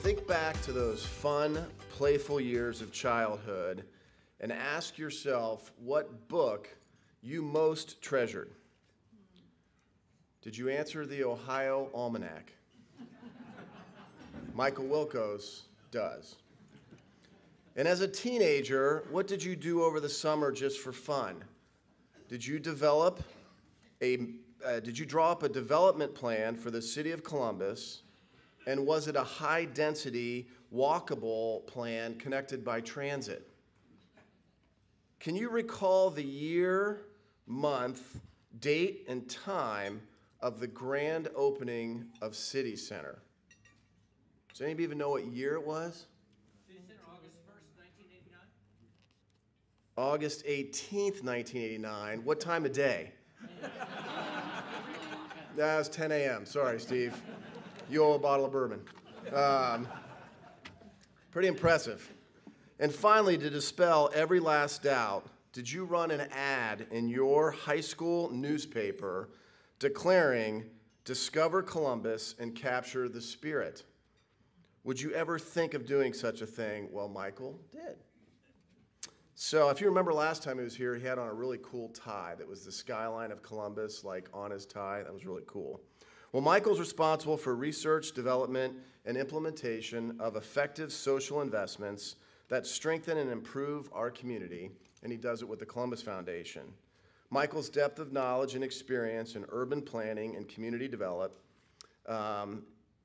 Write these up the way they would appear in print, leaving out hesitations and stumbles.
Think back to those fun, playful years of childhood and ask yourself what book you most treasured. Did you answer the Ohio Almanac? Michael Wilkos does. And as a teenager, what did you do over the summer just for fun? Did you draw up a development plan for the city of Columbus? And was it a high-density, walkable plan connected by transit? Can you recall the year, month, date, and time of the grand opening of City Center? Does anybody even know what year it was? City Center, August 1st, 1989. August 18th, 1989. What time of day? That was 10 a.m. Sorry, Steve. You owe a bottle of bourbon. Pretty impressive. And finally, to dispel every last doubt, did you run an ad in your high school newspaper declaring, "Discover Columbus and capture the spirit"? Would you ever think of doing such a thing? Well, Michael did. So if you remember last time he was here, he had on a really cool tie that was the skyline of Columbus, like on his tie. That was really cool. Well, Michael's responsible for research, development, and implementation of effective social investments that strengthen and improve our community, and he does it with the Columbus Foundation. Michael's depth of knowledge and experience in urban planning and community development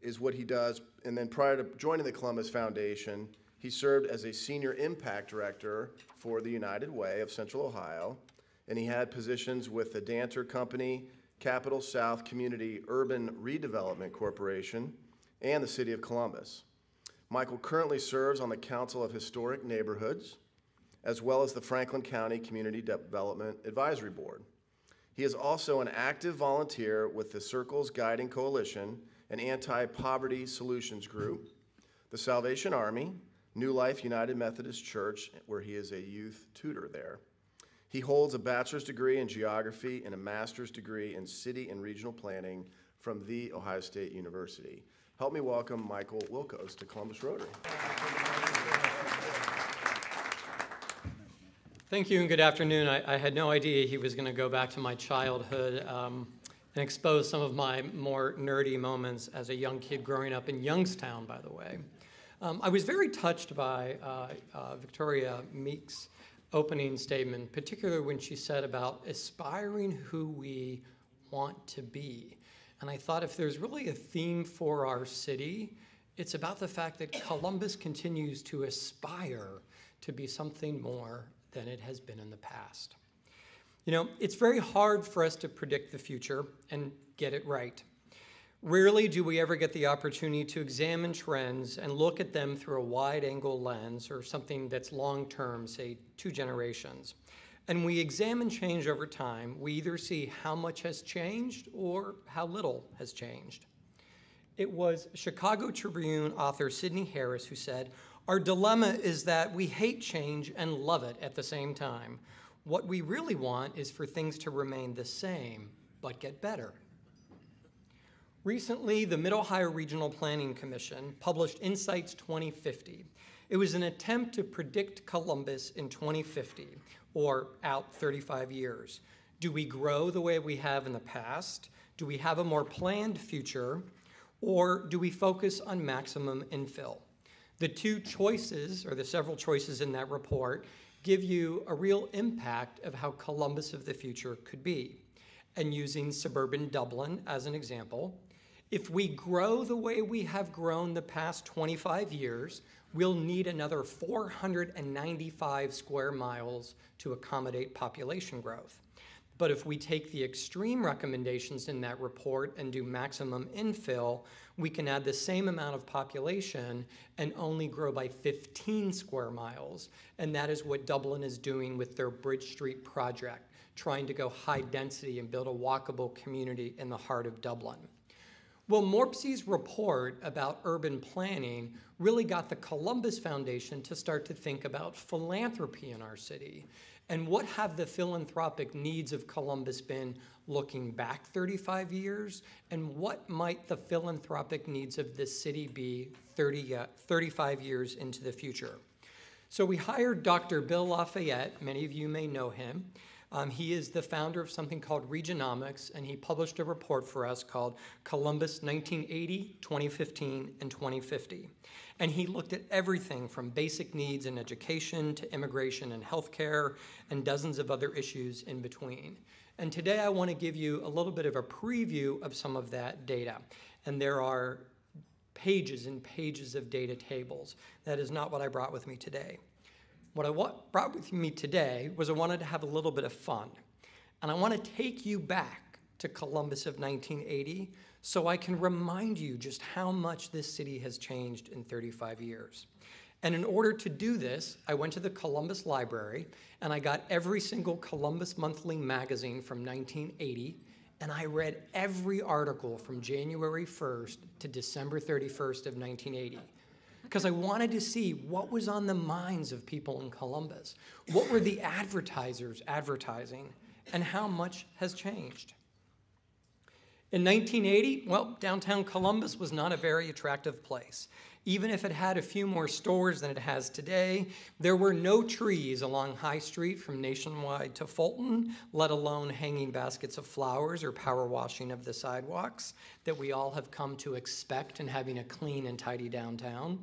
is what he does. And then prior to joining the Columbus Foundation, he served as a senior impact director for the United Way of Central Ohio, and he had positions with the Danter Company, Capital South Community Urban Redevelopment Corporation, and the City of Columbus. Michael currently serves on the Council of Historic Neighborhoods, as well as the Franklin County Community Development Advisory Board. He is also an active volunteer with the Circles Guiding Coalition, an anti-poverty solutions group, the Salvation Army, New Life United Methodist Church, where he is a youth tutor there. He holds a bachelor's degree in geography and a master's degree in city and regional planning from The Ohio State University. Help me welcome Michael Wilkos to Columbus Rotary. Thank you and good afternoon. I had no idea he was going to go back to my childhood and expose some of my more nerdy moments as a young kid growing up in Youngstown, by the way. I was very touched by Victoria Meek's opening statement, particularly when she said about aspiring who we want to be. And I thought if there's really a theme for our city, it's about the fact that Columbus continues to aspire to be something more than it has been in the past. You know, it's very hard for us to predict the future and get it right. Rarely do we ever get the opportunity to examine trends and look at them through a wide-angle lens or something that's long-term, say 2 generations. And we examine change over time. We either see how much has changed or how little has changed. It was Chicago Tribune author Sidney Harris who said, "Our dilemma is that we hate change and love it at the same time. What we really want is for things to remain the same, but get better." Recently, the Mid-Ohio Regional Planning Commission published Insights 2050. It was an attempt to predict Columbus in 2050, or out 35 years. Do we grow the way we have in the past? Do we have a more planned future? Or do we focus on maximum infill? The 2 choices, or the several choices in that report, give you a real impact of how Columbus of the future could be. And using suburban Dublin as an example, if we grow the way we have grown the past 25 years, we'll need another 495 square miles to accommodate population growth. But if we take the extreme recommendations in that report and do maximum infill, we can add the same amount of population and only grow by 15 square miles. And that is what Dublin is doing with their Bridge Street project, trying to go high density and build a walkable community in the heart of Dublin. Well, Morpsey's report about urban planning really got the Columbus Foundation to start to think about philanthropy in our city. And what have the philanthropic needs of Columbus been looking back 35 years? And what might the philanthropic needs of this city be 35 years into the future? So we hired Dr. Bill Lafayette. Many of you may know him. He is the founder of something called Regionomics, and he published a report for us called Columbus 1980, 2015, and 2050. And he looked at everything from basic needs in education to immigration and healthcare and dozens of other issues in between. And today I want to give you a little bit of a preview of some of that data. And there are pages and pages of data tables. That is not what I brought with me today. What I brought with me today was I wanted to have a little bit of fun. And I want to take you back to Columbus of 1980 so I can remind you just how much this city has changed in 35 years. And in order to do this, I went to the Columbus Library and I got every single Columbus Monthly magazine from 1980, and I read every article from January 1st to December 31st of 1980. Because I wanted to see what was on the minds of people in Columbus. What were the advertisers advertising, and how much has changed? In 1980, well, downtown Columbus was not a very attractive place. Even if it had a few more stores than it has today, there were no trees along High Street from Nationwide to Fulton, let alone hanging baskets of flowers or power washing of the sidewalks that we all have come to expect in having a clean and tidy downtown.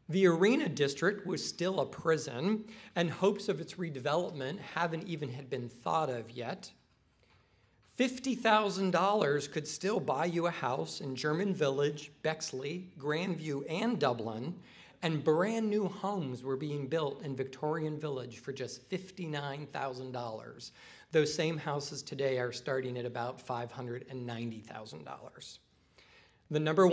The Arena District was still a prison, and hopes of its redevelopment haven't even had been thought of yet. $50,000 could still buy you a house in German Village, Bexley, Grandview, and Dublin, and brand new homes were being built in Victorian Village for just $59,000. Those same houses today are starting at about $590,000. The number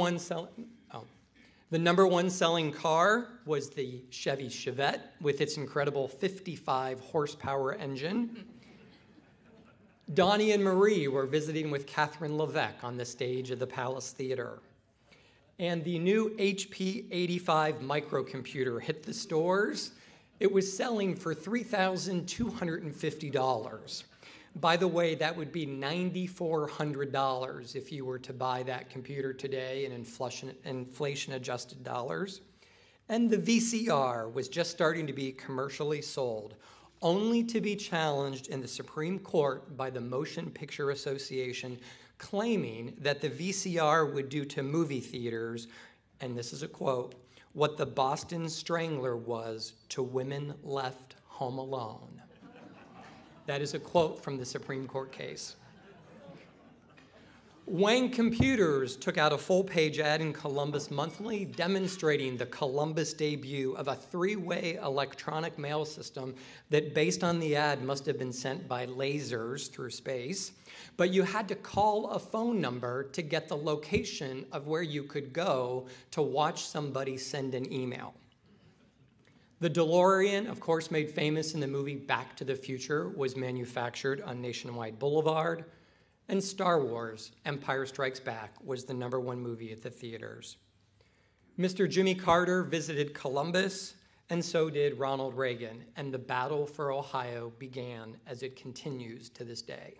one selling car was the Chevy Chevette with its incredible 55 horsepower engine. Donnie and Marie were visiting with Catherine Levesque on the stage of the Palace Theater. And the new HP 85 microcomputer hit the stores. It was selling for $3,250. By the way, that would be $9,400 if you were to buy that computer today in inflation-adjusted dollars. And the VCR was just starting to be commercially sold, only to be challenged in the Supreme Court by the Motion Picture Association, claiming that the VCR would do to movie theaters, and this is a quote, what the Boston Strangler was to women left home alone. That is a quote from the Supreme Court case. Wang Computers took out a full-page ad in Columbus Monthly demonstrating the Columbus debut of a three-way electronic mail system that, based on the ad, must have been sent by lasers through space. But you had to call a phone number to get the location of where you could go to watch somebody send an email. The DeLorean, of course, made famous in the movie Back to the Future, was manufactured on Nationwide Boulevard. And Star Wars, Empire Strikes Back, was the #1 movie at the theaters. Mr. Jimmy Carter visited Columbus, and so did Ronald Reagan, and the battle for Ohio began as it continues to this day.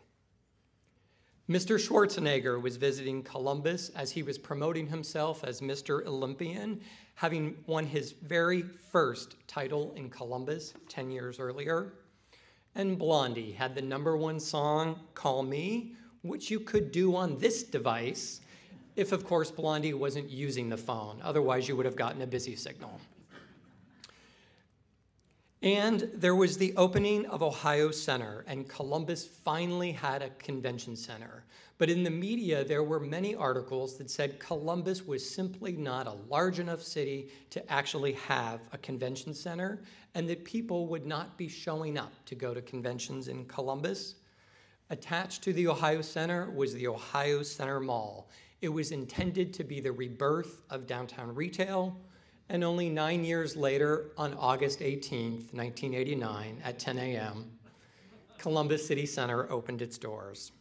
Mr. Schwarzenegger was visiting Columbus as he was promoting himself as Mr. Olympian, having won his very first title in Columbus 10 years earlier. And Blondie had the #1 song, Call Me, which you could do on this device if, of course, Blondie wasn't using the phone. Otherwise, you would have gotten a busy signal. And there was the opening of Ohio Center, and Columbus finally had a convention center. But in the media, there were many articles that said Columbus was simply not a large enough city to actually have a convention center, and that people would not be showing up to go to conventions in Columbus. Attached to the Ohio Center was the Ohio Center Mall. It was intended to be the rebirth of downtown retail, and only 9 years later, on August 18th, 1989, at 10 a.m., Columbus City Center opened its doors.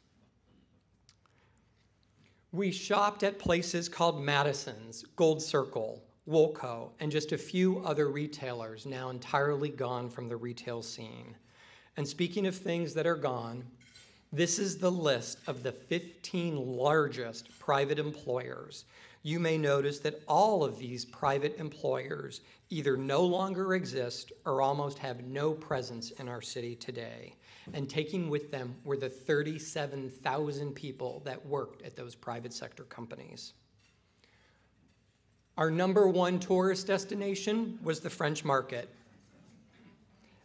We shopped at places called Madison's, Gold Circle, Woolco, and just a few other retailers now entirely gone from the retail scene. And speaking of things that are gone, this is the list of the 15 largest private employers. You may notice that all of these private employers either no longer exist or almost have no presence in our city today. And taking with them were the 37,000 people that worked at those private sector companies. Our #1 tourist destination was the French Market.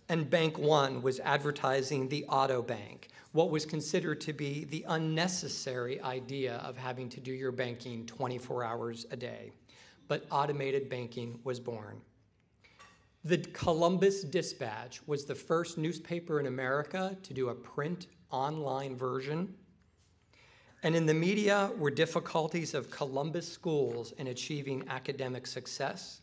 And Bank One was advertising the auto bank, what was considered to be the unnecessary idea of having to do your banking 24 hours a day. But automated banking was born. The Columbus Dispatch was the first newspaper in America to do a print online version. And in the media were difficulties of Columbus schools in achieving academic success,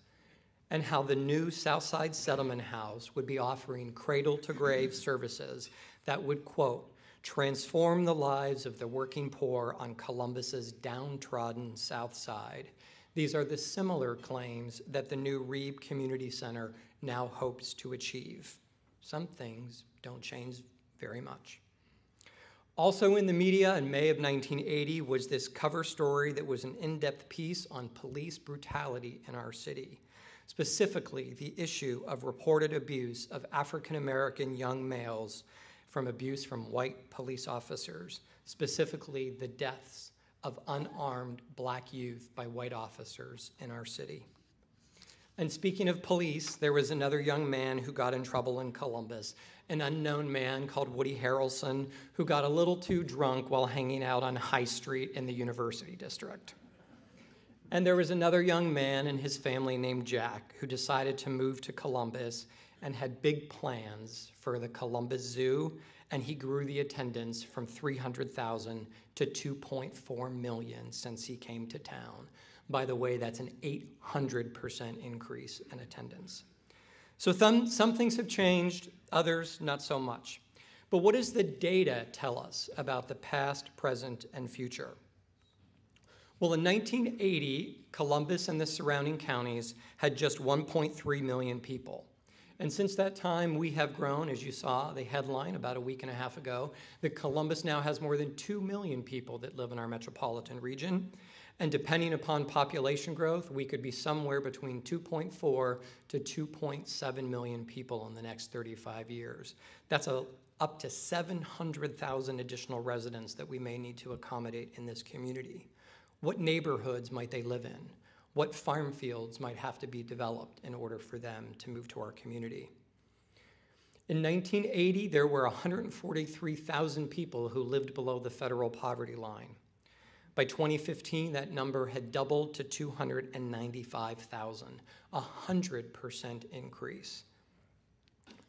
and how the new Southside Settlement House would be offering cradle-to-grave services that would, quote, transform the lives of the working poor on Columbus's downtrodden South Side. These are the similar claims that the new Reeb Community Center now hopes to achieve. Some things don't change very much. Also in the media in May of 1980 was this cover story that was an in-depth piece on police brutality in our city, specifically the issue of reported abuse of African-American young males from abuse from white police officers, specifically the deaths of unarmed black youth by white officers in our city. And speaking of police, there was another young man who got in trouble in Columbus, an unknown man called Woody Harrelson, who got a little too drunk while hanging out on High Street in the University District. And there was another young man and his family named Jack who decided to move to Columbus and had big plans for the Columbus Zoo, and he grew the attendance from 300,000 to 2.4 million since he came to town. By the way, that's an 800% increase in attendance. So some things have changed, others not so much. But what does the data tell us about the past, present, and future? Well, in 1980, Columbus and the surrounding counties had just 1.3 million people. And since that time, we have grown, as you saw the headline about a week and a half ago, that Columbus now has more than 2 million people that live in our metropolitan region. And depending upon population growth, we could be somewhere between 2.4 to 2.7 million people in the next 35 years. That's up to 700,000 additional residents that we may need to accommodate in this community. What neighborhoods might they live in? What farm fields might have to be developed in order for them to move to our community? In 1980, there were 143,000 people who lived below the federal poverty line. By 2015, that number had doubled to 295,000, a 100% increase.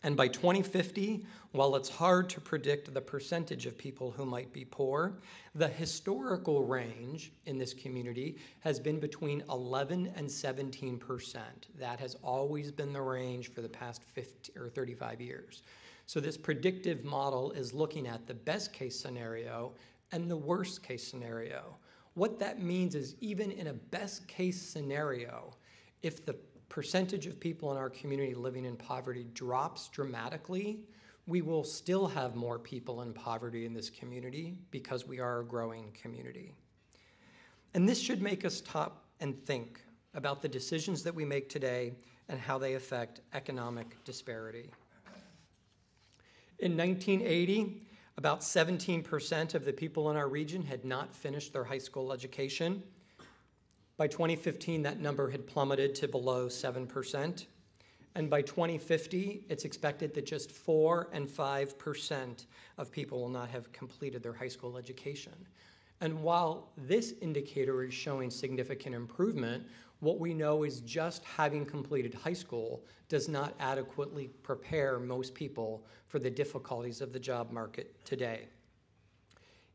And by 2050, while it's hard to predict the percentage of people who might be poor, the historical range in this community has been between 11 and 17%. That has always been the range for the past 50 or 35 years. So this predictive model is looking at the best case scenario and the worst case scenario. What that means is even in a best case scenario, if the percentage of people in our community living in poverty drops dramatically, we will still have more people in poverty in this community because we are a growing community. And this should make us stop and think about the decisions that we make today and how they affect economic disparity. In 1980, about 17% of the people in our region had not finished their high school education. By 2015, that number had plummeted to below 7%. And by 2050, it's expected that just 4 and 5% of people will not have completed their high school education. And while this indicator is showing significant improvement, what we know is just having completed high school does not adequately prepare most people for the difficulties of the job market today.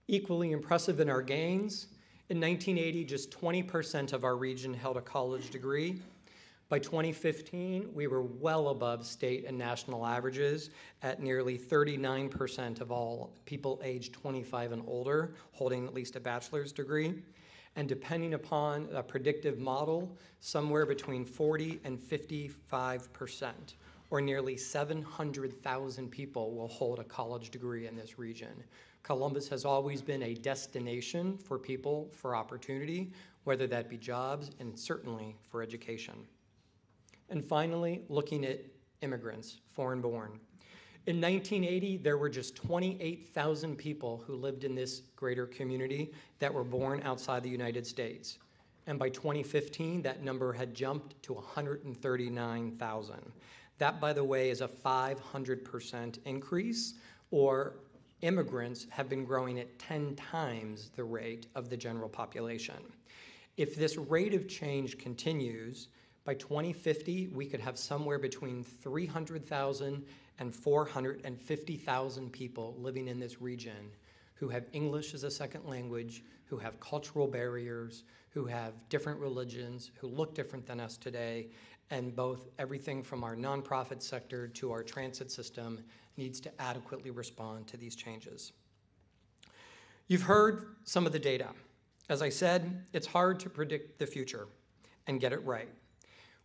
Equally impressive in our gains, in 1980, just 20% of our region held a college degree. By 2015, we were well above state and national averages at nearly 39% of all people aged 25 and older holding at least a bachelor's degree. and depending upon a predictive model, somewhere between 40 and 55%, or nearly 700,000 people will hold a college degree in this region. Columbus has always been a destination for people for opportunity, whether that be jobs and certainly for education. And finally, looking at immigrants, foreign-born. In 1980, there were just 28,000 people who lived in this greater community that were born outside the United States. And by 2015, that number had jumped to 139,000. That, by the way, is a 500% increase, or immigrants have been growing at 10 times the rate of the general population. If this rate of change continues, by 2050, we could have somewhere between 300,000 and 450,000 people living in this region who have English as a second language, who have cultural barriers, who have different religions, who look different than us today, and both everything from our nonprofit sector to our transit system needs to adequately respond to these changes. You've heard some of the data. As I said, it's hard to predict the future and get it right.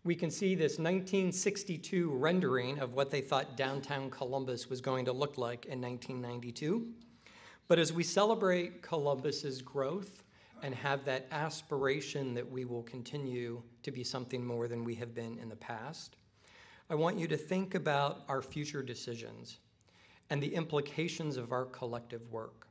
We can see this 1962 rendering of what they thought downtown Columbus was going to look like in 1992. But as we celebrate Columbus's growth and have that aspiration that we will continue to be something more than we have been in the past, I want you to think about our future decisions and the implications of our collective work.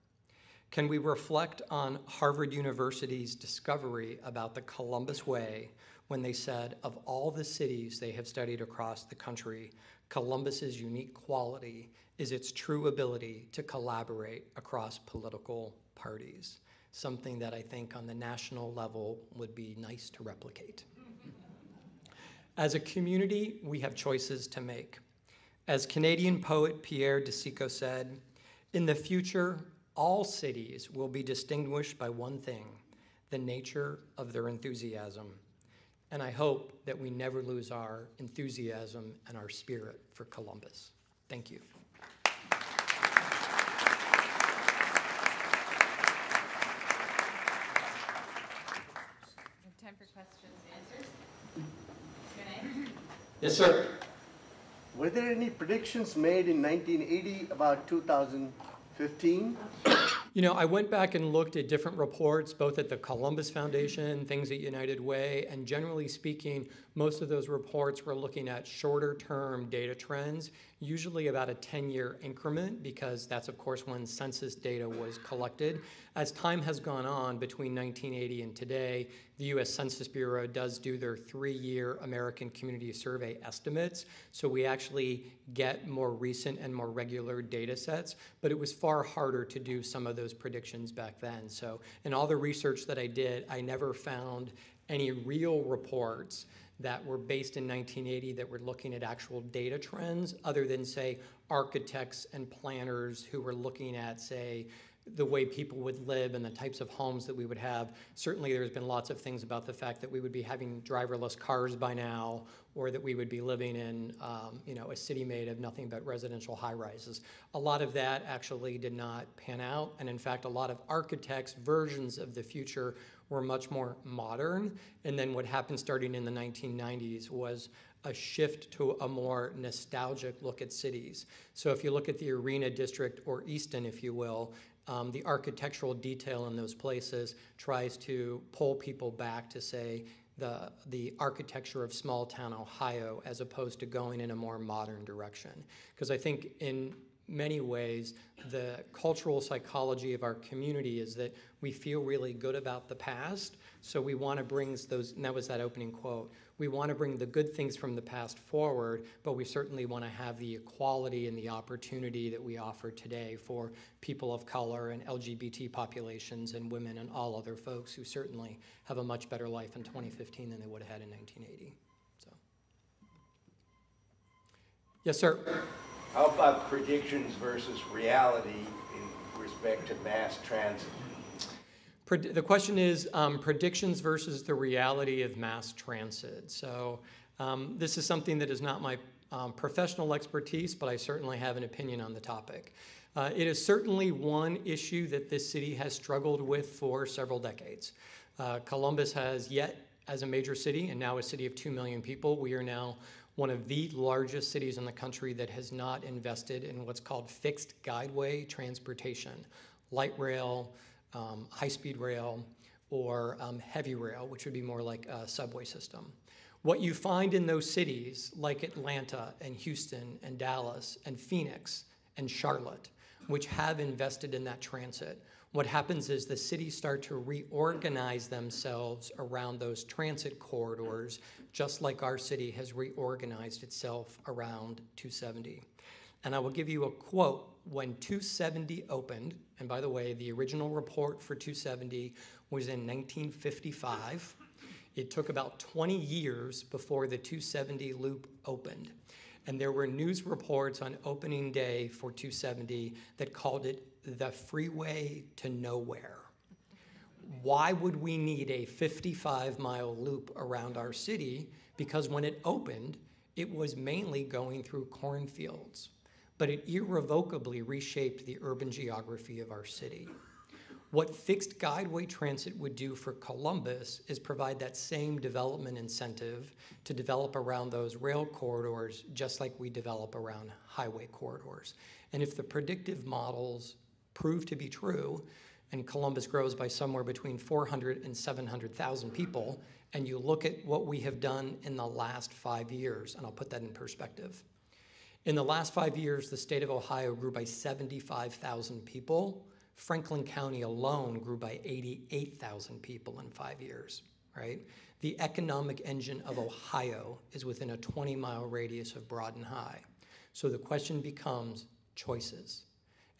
Can we reflect on Harvard University's discovery about the Columbus Way when they said, of all the cities they have studied across the country, Columbus's unique quality is its true ability to collaborate across political parties, something that I think on the national level would be nice to replicate. As a community, we have choices to make. As Canadian poet Pierre de Sico said, in the future, all cities will be distinguished by one thing, the nature of their enthusiasm. And I hope that we never lose our enthusiasm and our spirit for Columbus. Thank you. Time for questions and answers. Q&A? Yes, sir. Were there any predictions made in 1980 about 2015? You know, I went back and looked at different reports, both at the Columbus Foundation, things at United Way, and generally speaking, most of those reports were looking at shorter-term data trends, usually about a 10-year increment, because that's, of course, when census data was collected. As time has gone on between 1980 and today, the U.S. Census Bureau does do their 3-year American Community Survey estimates, so we actually get more recent and more regular data sets, but it was far harder to do some of those predictions back then. So in all the research that I did, I never found any real reports that were based in 1980 that were looking at actual data trends, other than, say, architects and planners who were looking at, say, the way people would live and the types of homes that we would have. Certainly there's been lots of things about the fact that we would be having driverless cars by now, or that we would be living in a city made of nothing but residential high-rises. A lot of that actually did not pan out, and in fact a lot of architects' versions of the future were much more modern, and then what happened starting in the 1990s was a shift to a more nostalgic look at cities. So if you look at the Arena District, or Easton, if you will, the architectural detail in those places tries to pull people back to, say, the architecture of small town Ohio, as opposed to going in a more modern direction. Because I think in many ways, the cultural psychology of our community is that we feel really good about the past, so we want to bring those, and that was that opening quote, we want to bring the good things from the past forward, but we certainly want to have the equality and the opportunity that we offer today for people of color and LGBT populations and women and all other folks who certainly have a much better life in 2015 than they would have had in 1980. So, yes, sir. How about predictions versus reality in respect to mass transit? The question is predictions versus the reality of mass transit. So this is something that is not my professional expertise, but I certainly have an opinion on the topic. It is certainly one issue that this city has struggled with for several decades. Columbus has yet, as a major city, and now a city of 2 million people, we are now one of the largest cities in the country that has not invested in what's called fixed guideway transportation, light rail, high-speed rail, or heavy rail, which would be more like a subway system. What you find in those cities, like Atlanta and Houston and Dallas and Phoenix and Charlotte, which have invested in that transit, what happens is the cities start to reorganize themselves around those transit corridors, just like our city has reorganized itself around 270. And I will give you a quote. When 270 opened, and by the way, the original report for 270 was in 1955. It took about 20 years before the 270 loop opened. And there were news reports on opening day for 270 that called it the freeway to nowhere. Why would we need a 55-mile loop around our city? Because when it opened, it was mainly going through cornfields, but it irrevocably reshaped the urban geography of our city. What fixed guideway transit would do for Columbus is provide that same development incentive to develop around those rail corridors, just like we develop around highway corridors. And if the predictive models prove to be true, and Columbus grows by somewhere between 400 and 700,000 people, and you look at what we have done in the last 5 years, and I'll put that in perspective. In the last 5 years, the state of Ohio grew by 75,000 people. Franklin County alone grew by 88,000 people in 5 years, right? The economic engine of Ohio is within a 20-mile radius of Broad and High. So the question becomes choices.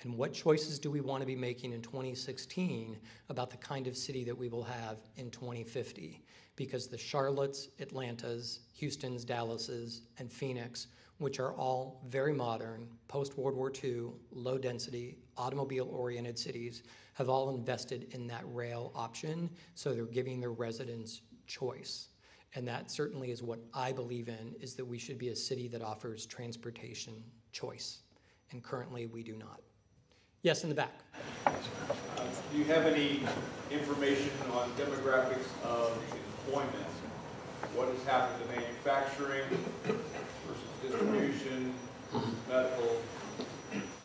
And what choices do we want to be making in 2016 about the kind of city that we will have in 2050? Because the Charlottes, Atlantas, Houstons, Dallases, and Phoenix, which are all very modern, post-World War II, low-density, automobile-oriented cities, have all invested in that rail option, so they're giving their residents choice. And that certainly is what I believe in, is that we should be a city that offers transportation choice. And currently, we do not. Yes, in the back. Do you have any information on demographics of employment? What has happened to manufacturing versus distribution, medical?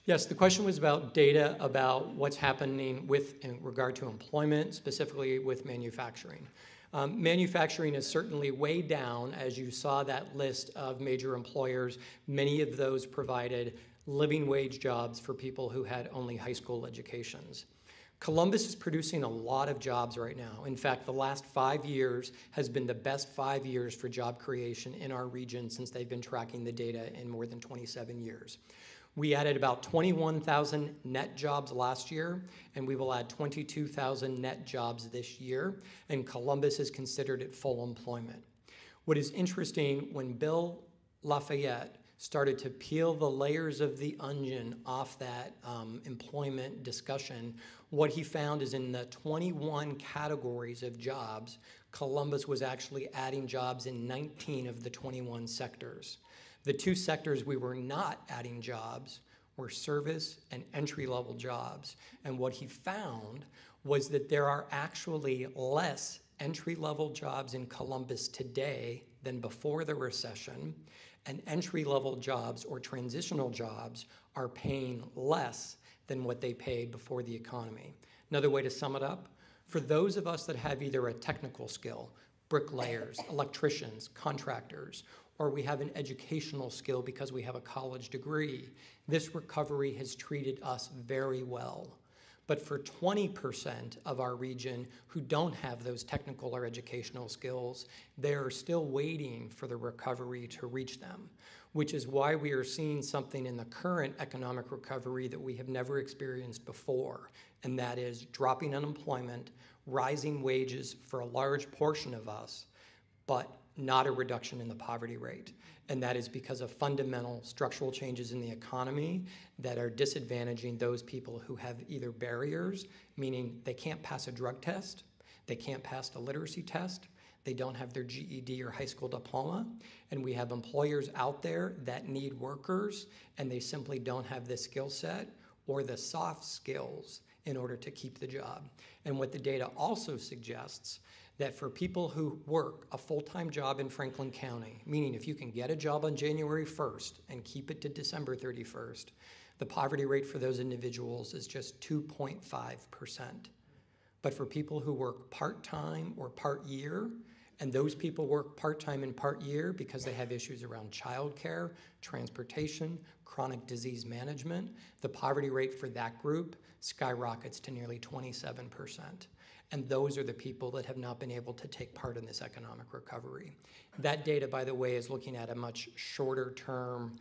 Yes, the question was about data about what's happening in regard to employment, specifically with manufacturing. Manufacturing is certainly way down. As you saw that list of major employers, many of those provided living wage jobs for people who had only high school educations. Columbus is producing a lot of jobs right now. In fact, the last 5 years has been the best 5 years for job creation in our region since they've been tracking the data in more than 27 years. We added about 21,000 net jobs last year, and we will add 22,000 net jobs this year, and Columbus is considered at full employment. What is interesting, when Bill Lafayette started to peel the layers of the onion off that employment discussion, what he found is in the 21 categories of jobs, Columbus was actually adding jobs in 19 of the 21 sectors. The two sectors we were not adding jobs were service and entry-level jobs. And what he found was that there are actually less entry-level jobs in Columbus today than before the recession, and entry-level jobs or transitional jobs are paying less than what they paid before the economy. Another way to sum it up, for those of us that have either a technical skill, bricklayers, electricians, contractors, or we have an educational skill because we have a college degree, this recovery has treated us very well. But for 20% of our region who don't have those technical or educational skills, they are still waiting for the recovery to reach them, which is why we are seeing something in the current economic recovery that we have never experienced before, and that is dropping unemployment, rising wages for a large portion of us, but not a reduction in the poverty rate. And that is because of fundamental structural changes in the economy that are disadvantaging those people who have either barriers, meaning they can't pass a drug test, they can't pass a literacy test, they don't have their GED or high school diploma, and we have employers out there that need workers and they simply don't have the skill set or the soft skills in order to keep the job. And what the data also suggests, that for people who work a full-time job in Franklin County, meaning if you can get a job on January 1st and keep it to December 31st, the poverty rate for those individuals is just 2.5%. But for people who work part-time or part-year, and those people work part-time and part-year because they have issues around childcare, transportation, chronic disease management, the poverty rate for that group skyrockets to nearly 27%. And those are the people that have not been able to take part in this economic recovery. That data, by the way, is looking at a much shorter term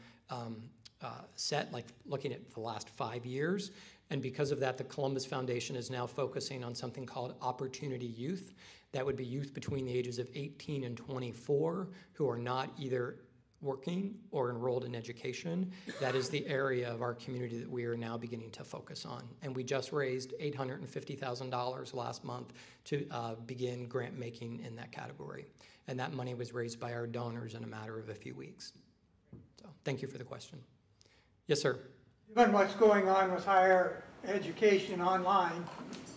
set, like looking at the last 5 years. And because of that, the Columbus Foundation is now focusing on something called Opportunity Youth. That would be youth between the ages of 18 and 24 who are not either working or enrolled in education. That is the area of our community that we are now beginning to focus on. And we just raised $850,000 last month to begin grant making in that category. And that money was raised by our donors in a matter of a few weeks. So thank you for the question. Yes, sir. Given what's going on with higher education online,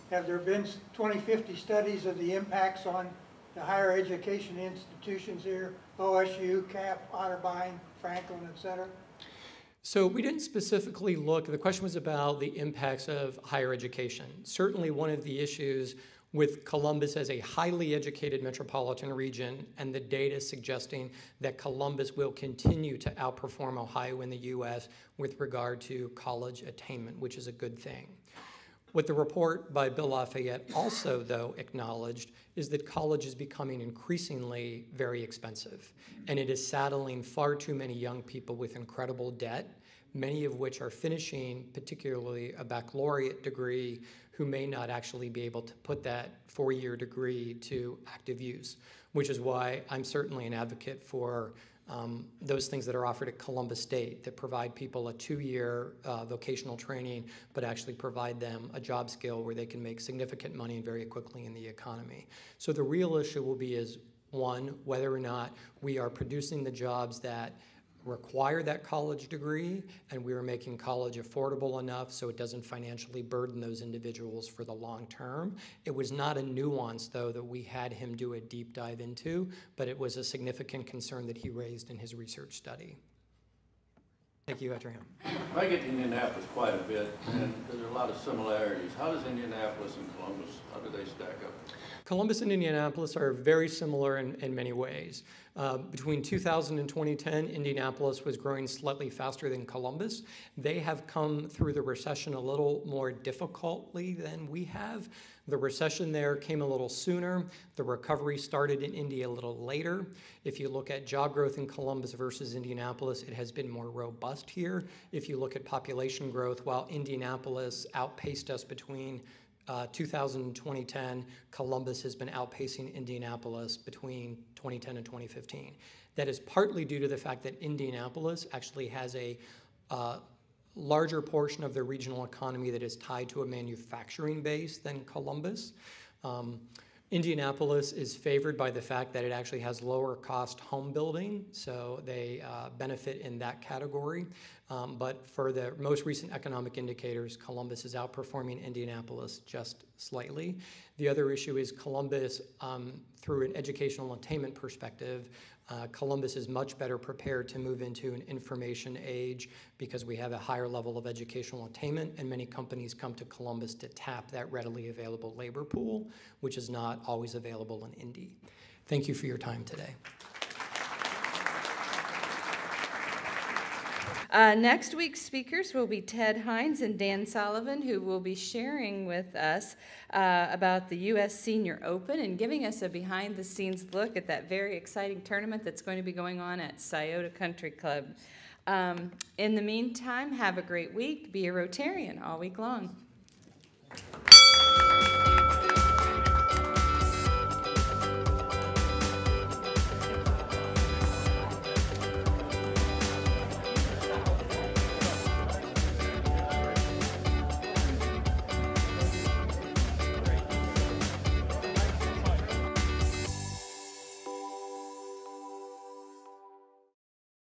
have there been 2050 studies of the impacts on the higher education institutions here, OSU, Cap, Otterbein, Franklin, et cetera? So we didn't specifically look, the question was about the impacts of higher education. Certainly one of the issues with Columbus as a highly educated metropolitan region and the data suggesting that Columbus will continue to outperform Ohio in the US with regard to college attainment, which is a good thing. What the report by Bill Lafayette also, though, acknowledged is that college is becoming increasingly very expensive, and it is saddling far too many young people with incredible debt, many of which are finishing particularly a baccalaureate degree who may not actually be able to put that four-year degree to active use, which is why I'm certainly an advocate for those things that are offered at Columbus State that provide people a 2-year vocational training, but actually provide them a job skill where they can make significant money very quickly in the economy. So the real issue will be is, one, whether or not we are producing the jobs that require that college degree, and we are making college affordable enough so it doesn't financially burden those individuals for the long term. It was not a nuance, though, that we had him do a deep dive into, but it was a significant concern that he raised in his research study. Thank you, Ephraim. I get to Indianapolis quite a bit, and there are a lot of similarities. How does Indianapolis and Columbus, how do they stack up? Columbus and Indianapolis are very similar in many ways. Between 2000 and 2010, Indianapolis was growing slightly faster than Columbus. They have come through the recession a little more difficultly than we have. The recession there came a little sooner. The recovery started in Indy a little later. If you look at job growth in Columbus versus Indianapolis, it has been more robust here. If you look at population growth, while Indianapolis outpaced us between 2000 and 2010, Columbus has been outpacing Indianapolis between 2010 and 2015. That is partly due to the fact that Indianapolis actually has a larger portion of their regional economy that is tied to a manufacturing base than Columbus. Indianapolis is favored by the fact that it actually has lower cost home building, so they benefit in that category. But for the most recent economic indicators, Columbus is outperforming Indianapolis just slightly. The other issue is Columbus, through an educational attainment perspective, Columbus is much better prepared to move into an information age because we have a higher level of educational attainment, and many companies come to Columbus to tap that readily available labor pool, which is not always available in Indy. Thank you for your time today. Next week's speakers will be Ted Hines and Dan Sullivan, who will be sharing with us about the U.S. Senior Open and giving us a behind-the-scenes look at that very exciting tournament that's going to be going on at Scioto Country Club. In the meantime, have a great week. Be a Rotarian all week long.